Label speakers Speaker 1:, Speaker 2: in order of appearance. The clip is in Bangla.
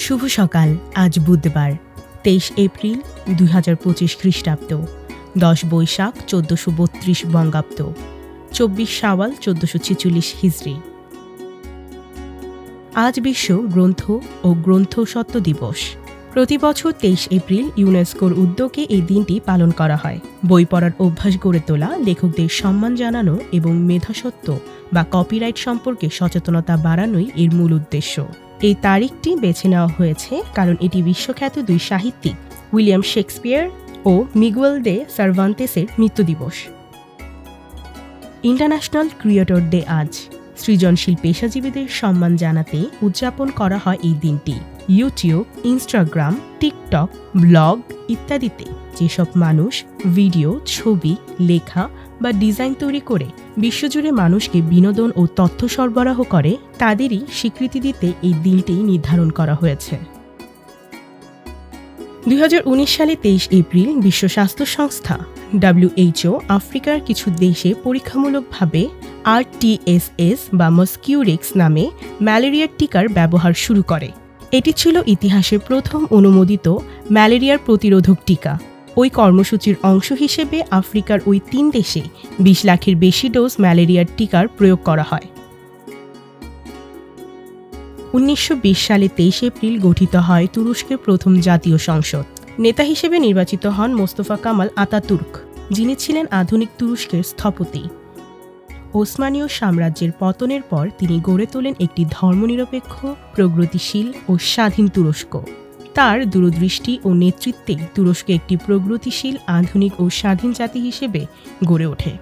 Speaker 1: শুভ সকাল। আজ বুধবার 23 এপ্রিল 2025 খ্রিস্টাব্দ, 10 বৈশাখ 1432 বঙ্গাব্দ, 24 শাওয়াল 1446 হিজরি। আজ বিশ্ব গ্রন্থ ও গ্রন্থস্বত্ব দিবস। প্রতি বছর 23 এপ্রিল ইউনেস্কোর উদ্যোগে এই দিনটি পালন করা হয়। বই পড়ার অভ্যাস গড়ে তোলা, লেখকদের সম্মান জানানো এবং মেধাস্বত্ব বা কপিরাইট সম্পর্কে সচেতনতা বাড়ানোই এর মূল উদ্দেশ্য। এই তারিখটি বেছে নেওয়া হয়েছে কারণ এটি বিশ্বখ্যাত দুই সাহিত্যিক উইলিয়াম শেক্সপিয়ার ও মিগুয়েল দে সার্ভান্তেসের মৃত্যু দিবস। ইন্টারন্যাশনাল ক্রিয়েটর ডে আজ। সৃজনশীল পেশাজীবীদের সম্মান জানাতে উদযাপন করা হয় এই দিনটি। ইউটিউব, ইনস্টাগ্রাম, টিকটক, ব্লগ ইত্যাদিতে যেসব মানুষ ভিডিও, ছবি, লেখা বা ডিজাইন তৈরি করে বিশ্বজুড়ে মানুষকে বিনোদন ও তথ্য সরবরাহ করে, তাদেরই স্বীকৃতি দিতে এই দিনটি নির্ধারণ করা হয়েছে। 2019 সালে 23 এপ্রিল বিশ্ব স্বাস্থ্য সংস্থা WHO আফ্রিকার কিছু দেশে পরীক্ষামূলকভাবে RTS বা মস্কিউরিক্স নামে ম্যালেরিয়ার টিকার ব্যবহার শুরু করে। এটি ছিল ইতিহাসে প্রথম অনুমোদিত ম্যালেরিয়ার প্রতিরোধক টিকা। ওই কর্মসূচির অংশ হিসেবে আফ্রিকার ওই 3 দেশে 20 লাখের বেশি ডোজ ম্যালেরিয়ার টিকার প্রয়োগ করা হয়। 1920 সালে 23 এপ্রিল গঠিত হয় তুরস্কের প্রথম জাতীয় সংসদ। নেতা হিসেবে নির্বাচিত হন মোস্তফা কামাল আতাতুর্ক, যিনি ছিলেন আধুনিক তুরস্কের স্থপতি। ওসমানীয় সাম্রাজ্যের পতনের পর তিনি গড়ে তোলেন একটি ধর্মনিরপেক্ষ, প্রগতিশীল ও স্বাধীন তুরস্ক। তার দূরদৃষ্টি ও নেতৃত্বে তুরস্ক একটি প্রগতিশীল, আধুনিক ও স্বাধীন জাতি হিসেবে গড়ে ওঠে।